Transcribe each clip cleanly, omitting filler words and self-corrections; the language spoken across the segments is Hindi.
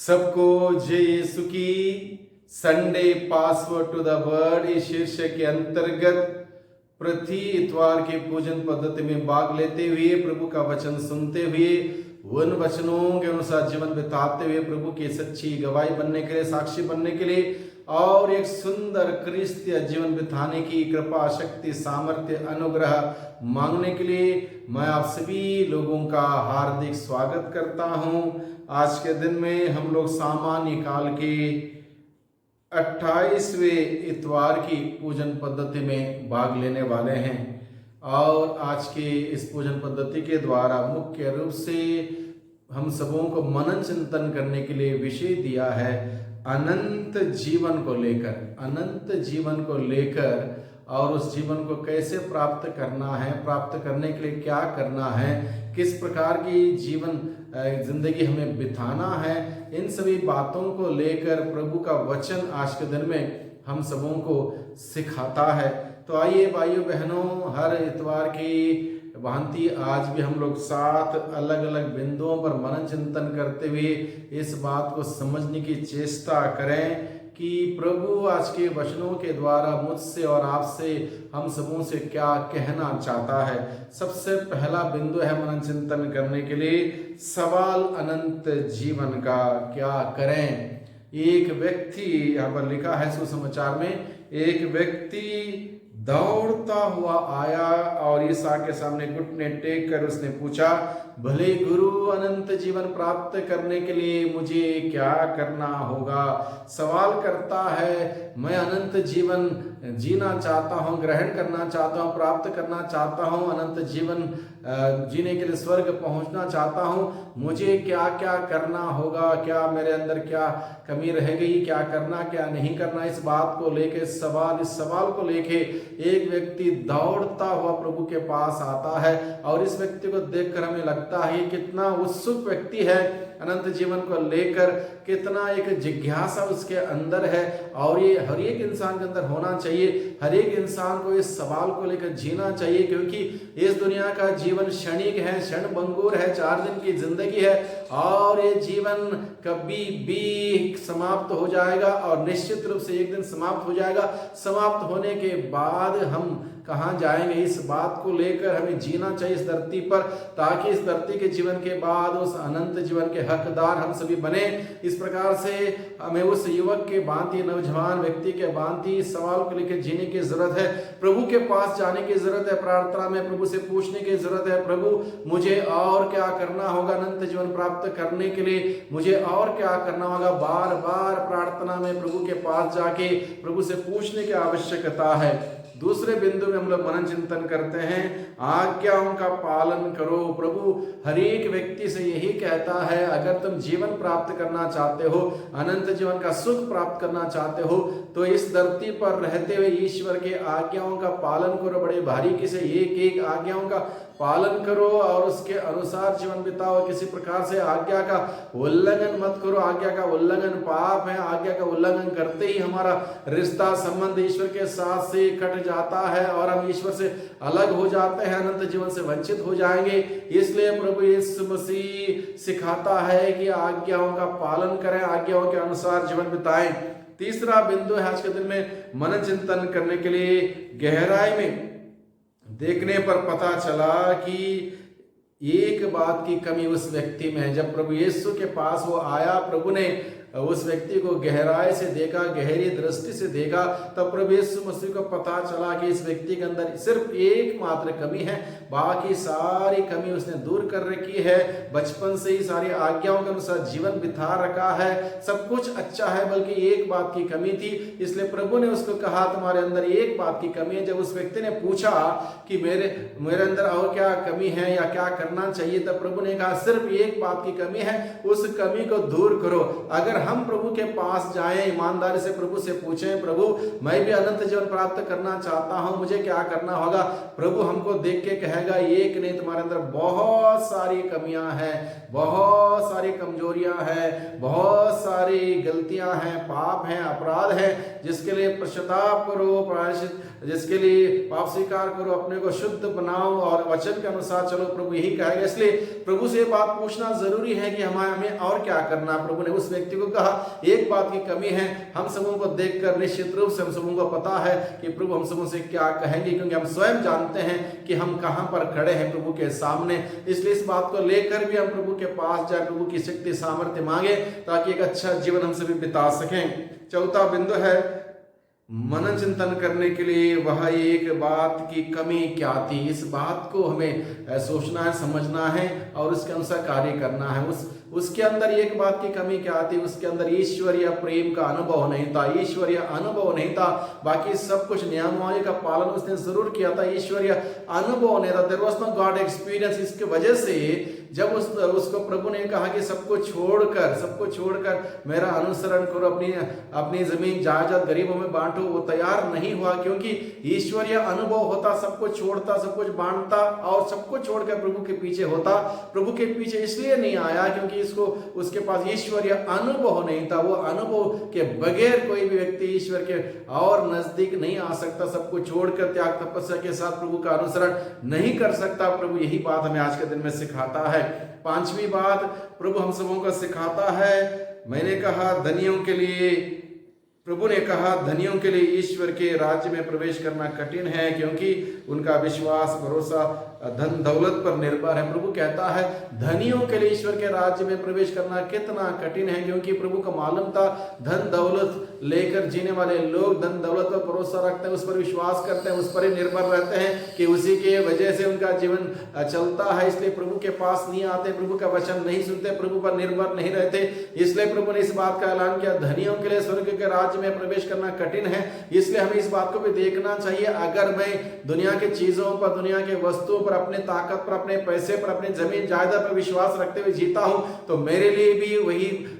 सबको जय यीशु की। Sunday password to the word इस शीर्षक के अंतर्गत प्रति इतवार के पूजन पद्धति में भाग लेते हुए प्रभु का वचन सुनते हुए उन वचनों के अनुसार जीवन बिताते हुए प्रभु की सच्ची गवाही बनने के लिए, साक्षी बनने के लिए और एक सुंदर क्रिस्तीय जीवन बिताने की कृपा, शक्ति, सामर्थ्य, अनुग्रह मांगने के लिए मैं आप सभी लोगों का हार्दिक स्वागत करता हूं। आज के दिन में हम लोग सामान्य काल के 28वें इतवार की पूजन पद्धति में भाग लेने वाले हैं और आज के इस पूजन पद्धति के द्वारा मुख्य रूप से हम सबों को मनन चिंतन करने के लिए विषय दिया है अनंत जीवन को लेकर और उस जीवन को कैसे प्राप्त करना है, प्राप्त करने के लिए क्या करना है, किस प्रकार की जीवन जिंदगी हमें बिताना है, इन सभी बातों को लेकर प्रभु का वचन आज के दिन में हम सबों को सिखाता है। तो आइए भाइयों बहनों, हर इतवार की भांति आज भी हम लोग 7 अलग अलग बिंदुओं पर मनन चिंतन करते हुए इस बात को समझने की चेष्टा करें कि प्रभु आज के वचनों के द्वारा मुझसे और आपसे, हम सबों से क्या कहना चाहता है। सबसे पहला बिंदु है मनन चिंतन करने के लिए सवाल अनंत जीवन का क्या करें। एक व्यक्ति, यहाँ पर लिखा है सुसमाचार में, एक व्यक्ति दौड़ता हुआ आया और ईसा के सामने घुटने टेक कर उसने पूछा, भले गुरु, अनंत जीवन प्राप्त करने के लिए मुझे क्या करना होगा। सवाल करता है, मैं अनंत जीवन जीना चाहता हूँ, ग्रहण करना चाहता हूँ, प्राप्त करना चाहता हूँ, अनंत जीवन जीने के लिए स्वर्ग पहुँचना चाहता हूँ, मुझे क्या क्या करना होगा, क्या मेरे अंदर क्या कमी रह गई, क्या करना क्या नहीं करना। इस बात को लेके इस सवाल को लेके एक व्यक्ति दौड़ता हुआ प्रभु के पास आता है और इस व्यक्ति को देखकर हमें लगता है कितना उत्सुक व्यक्ति है, अनंत जीवन को लेकर कितना एक जिज्ञासा उसके अंदर है और ये हर एक इंसान के अंदर होना चाहिए। हर एक इंसान को इस सवाल को लेकर जीना चाहिए, क्योंकि इस दुनिया का जीवन क्षणिक है, क्षणभंगुर है, 4 दिन की जिंदगी है और ये जीवन कभी भी समाप्त हो जाएगा और निश्चित रूप से एक दिन समाप्त हो जाएगा। समाप्त होने के बाद हम कहाँ जाएंगे, इस बात को लेकर हमें जीना चाहिए इस धरती पर, ताकि इस धरती के जीवन के बाद उस अनंत जीवन के हकदार हम सभी बने। इस प्रकार से हमें उस युवक के भांति, नौजवान व्यक्ति के भांति सवाल को लेकर जीने की जरूरत है। प्रभु के पास जाने की जरूरत है, प्रार्थना में प्रभु से पूछने की जरूरत है, प्रभु मुझे और क्या करना होगा अनंत जीवन प्राप्त करने के लिए, मुझे और क्या करना होगा। बार बार प्रार्थना में प्रभु के पास जाके प्रभु से पूछने की आवश्यकता है। दूसरे बिंदु में हम लोग मनन चिंतन करते हैं आज्ञाओं का पालन करो। प्रभु हर एक व्यक्ति से यही कहता है, अगर तुम जीवन प्राप्त करना चाहते हो, अनंत जीवन का सुख प्राप्त करना चाहते हो, तो इस धरती पर रहते हुए ईश्वर के आज्ञाओं का पालन करो। बड़े बारीकी से एक एक आज्ञाओं का पालन करो और उसके अनुसार जीवन बिताओ। किसी प्रकार से आज्ञा का उल्लंघन मत करो। आज्ञा का उल्लंघन पाप है। आज्ञा का उल्लंघन करते ही हमारा रिश्ता, संबंध ईश्वर के साथ से कट जाता है और हम ईश्वर से अलग हो जाते हैं, अनंत जीवन से वंचित हो जाएंगे। इसलिए प्रभु यीशु मसीह सिखाता है कि आज्ञाओं का पालन करें, आज्ञाओं के अनुसार जीवन बिताएं। तीसरा बिंदु है आज के दिन में मनन चिंतन करने के लिए गहराई में देखने पर पता चला कि एक बात की कमी उस व्यक्ति में है। जब प्रभु यीशु के पास वो आया, प्रभु ने उस व्यक्ति को गहराई से देखा, गहरी दृष्टि से देखा, तब प्रभु यीशु मसीह को पता चला कि इस व्यक्ति के अंदर सिर्फ एकमात्र कमी है, बाकी सारी कमी उसने दूर कर रखी है। बचपन से ही सारी आज्ञाओं के अनुसार जीवन बिता रखा है, सब कुछ अच्छा है, बल्कि एक बात की कमी थी। इसलिए प्रभु ने उसको कहा, तुम्हारे अंदर एक बात की कमी है। जब उस व्यक्ति ने पूछा कि मेरे अंदर और क्या कमी है या क्या करना चाहिए, तब प्रभु ने कहा सिर्फ एक बात की कमी है, उस कमी को दूर करो। अगर हम प्रभु के पास जाएं, ईमानदारी से प्रभु से पूछें, प्रभु मैं भी अनंत जीवन प्राप्त करना चाहता हूं, मुझे क्या करना होगा, प्रभु हमको देख के कहेगा एक नहीं, तुम्हारे अंदर बहुत सारी कमियां हैं, बहुत सारी कमजोरियां हैं, बहुत सारी गलतियां हैं, पाप हैं, अपराध हैं, जिसके लिए पश्चाताप करो, प्रायश्चित जिसके लिए पाप स्वीकार करो, अपने को शुद्ध बनाओ और वचन के अनुसार चलो, प्रभु यही कहेगा। इसलिए प्रभु से बात पूछना जरूरी है कि हमें और क्या करना। प्रभु ने उस व्यक्ति को कहा एक बात की कमी है, हम सबों को देखकर निश्चित रूप से हम सबों को पता है कि प्रभु हम सबों से क्या कहेंगे, क्योंकि हम स्वयं जानते हैं कि हम कहां पर खड़े हैं प्रभु के सामने। इसलिए इस बात को लेकर भी हम प्रभु के पास जाए, प्रभु की शक्ति सामर्थ्य मांगे, ताकि एक अच्छा जीवन हम सभी बिता सकें। चौथा बिंदु है मनन चिंतन करने के लिए, वह एक बात की कमी क्या थी, इस बात को हमें सोचना है, समझना है और उसके अनुसार कार्य करना है। उसके अंदर एक बात की कमी क्या थी, उसके अंदर ईश्वरीय प्रेम का अनुभव नहीं था, ईश्वरीय अनुभव नहीं था। बाकी सब कुछ नियमावली का पालन उसने जरूर किया था, ईश्वरीय अनुभव नहीं था, there was no God experience. इसकी वजह से जब उसको प्रभु ने कहा कि सबको छोड़कर मेरा अनुसरण करो, अपनी जमीन जायदाद गरीबों में बांटो, वो तैयार नहीं हुआ, क्योंकि ईश्वरीय अनुभव होता, सब कुछ छोड़ता, सब कुछ बांटता और सब कुछ छोड़कर प्रभु के पीछे होता। प्रभु के पीछे इसलिए नहीं आया क्योंकि उसके पास ईश्वरीय अनुभव नहीं था। वो अनुभव के बगैर कोई भी व्यक्ति ईश्वर के और नजदीक नहीं आ सकता, सब कुछ छोड़कर त्याग तपस्या के साथ प्रभु का अनुसरण नहीं कर सकता। प्रभु यही बात हमें आज के दिन में सिखाता है। पांचवी बात प्रभु हम सबों को सिखाता है, मैंने कहा धनियों के लिए, प्रभु ने कहा धनियों के लिए ईश्वर के राज्य में प्रवेश करना कठिन है, क्योंकि उनका विश्वास भरोसा धन दौलत पर निर्भर है। प्रभु कहता है धनियों के लिए ईश्वर के राज्य में प्रवेश करना कितना कठिन है, क्योंकि प्रभु को मालूम था धन दौलत लेकर जीने वाले लोग धन दौलत पर भरोसा रखते हैं, उस पर विश्वास करते हैं, उस पर ही निर्भर रहते हैं कि उसी के वजह से उनका जीवन चलता है। इसलिए प्रभु के पास नहीं आते, प्रभु का वचन नहीं सुनते, प्रभु पर निर्भर नहीं रहते। इसलिए प्रभु ने इस बात का ऐलान किया धनियों के लिए स्वर्ग के राज्य में प्रवेश करना कठिन है। इसलिए हमें इस बात को भी देखना चाहिए, अगर मैं दुनिया के चीजों पर, दुनिया के वस्तुओं पर, अपने ताकत पर, अपने पैसे पर, अपने जमीन जायदाद पर विश्वास रखते हुए जीता हूं, तो मेरे लिए भी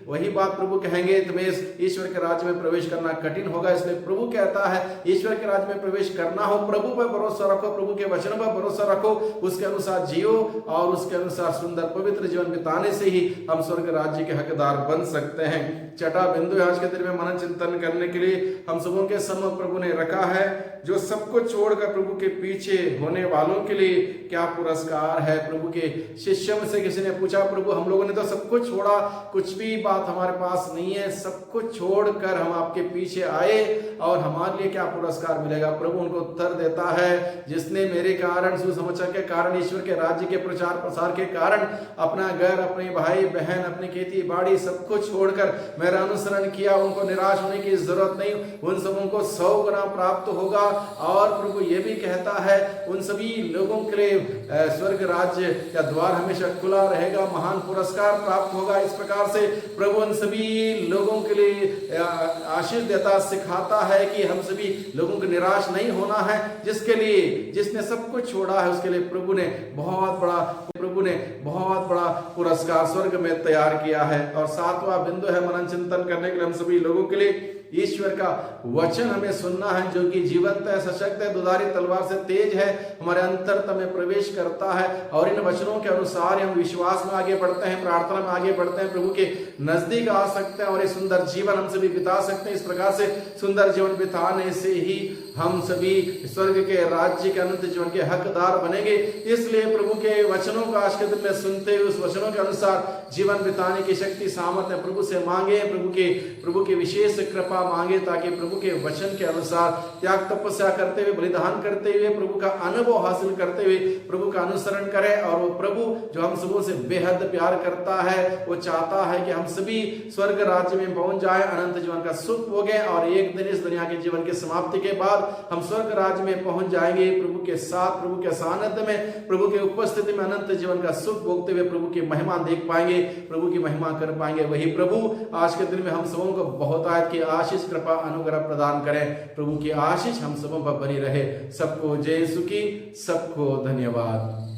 वही बात प्रभु कहेंगे, तुम्हें ईश्वर के राज्य में प्रवेश करना कठिन होगा। इसलिए प्रभु कहता है ईश्वर के राज्य में प्रवेश करना हो, प्रभु पर भरोसा रखो, प्रभु के वचनों पर भरोसा रखो, उसके अनुसार जियो और उसके अनुसार सुंदर पवित्र जीवन बिताने से ही हम स्वर्ग राज्य के हकदार बन सकते हैं। छठा बिंदु आज के दिन में मनन चिंतन करने के लिए हम सबों के सम्मुख प्रभु ने रखा है, जो सबको छोड़कर प्रभु के पीछे होने वालों के लिए क्या पुरस्कार है। प्रभु के शिष्यों में से किसी ने पूछा, प्रभु हम लोगों ने तो सब कुछ छोड़ा, कुछ भी बात हमारे पास नहीं है, सब कुछ छोड़कर हम आपके पीछे आए और हमारे लिए क्या पुरस्कार मिलेगा। प्रभु उनको उत्तर देता है, जिसने मेरे कारण, सुसमाचार के कारण, ईश्वर के राज्य के प्रचार प्रसार के कारण अपना घर, अपने भाई बहन, अपनी खेती बाड़ी सब कुछ छोड़कर मेरा अनुसरण किया, उनको निराश होने की जरूरत नहीं, उन सबों को 100 गुना प्राप्त होगा। और प्रभु ये भी कहता है उन सभी लोगों के लिए स्वर्ग राज्य का द्वार हमेशा खुला रहेगा, महान पुरस्कार प्राप्त होगा। इस प्रकार से प्रभु उन सभी लोगों के लिए आशीष देता, सिखाता है कि हम सभी लोगों को निराश नहीं होना है। जिसने सब कुछ छोड़ा है उसके लिए प्रभु ने बहुत बड़ा पुरस्कार स्वर्ग में तैयार किया है। और सातवां बिंदु है मनन चिंतन करने के लिए हम सभी लोगों के लिए ईश्वर का वचन हमें सुनना है, जो कि जीवंत है, सशक्त है, दुधारी तलवार से तेज है, हमारे अंतरतम में प्रवेश करता है। और इन वचनों के अनुसार हम विश्वास में आगे बढ़ते हैं, प्रार्थना में आगे बढ़ते हैं, प्रभु के नजदीक आ सकते हैं और ये सुंदर जीवन हम सभी बिता सकते हैं। इस प्रकार से सुंदर जीवन बिताने से ही हम सभी स्वर्ग के राज्य के अनंत जीवन के हकदार बनेंगे। इसलिए प्रभु के वचनों को आज के दिन में सुनते हुए उस वचनों के अनुसार जीवन बिताने की शक्ति सामर्थ्य प्रभु से मांगे, प्रभु की विशेष कृपा मांगे, ताकि प्रभु के वचन के अनुसार त्याग तपस्या करते हुए, बलिदान करते हुए, प्रभु का अनुभव हासिल करते हुए प्रभु का अनुसरण करें। और वो प्रभु जो हम सबों से बेहद प्यार करता है, वो चाहता है कि हम सभी स्वर्ग राज्य में पहुंच जाए, अनंत जीवन का सुख भोगें और एक दिन इस दुनिया के जीवन की समाप्ति के बाद हम स्वर्ग राज्य में पहुंच जाएंगे, प्रभु के साथ, प्रभु के सानिध्य में, प्रभु के उपस्थिति में अनंत जीवन का सुख भोगते हुए प्रभु की महिमा देख पाएंगे, प्रभु की महिमा कर पाएंगे। वही प्रभु आज के दिन में हम सबों को बहुतायत की आशीष, कृपा, अनुग्रह प्रदान करें। प्रभु की आशीष हम सबों पर बनी रहे। सबको जय यीशु की, सबको धन्यवाद।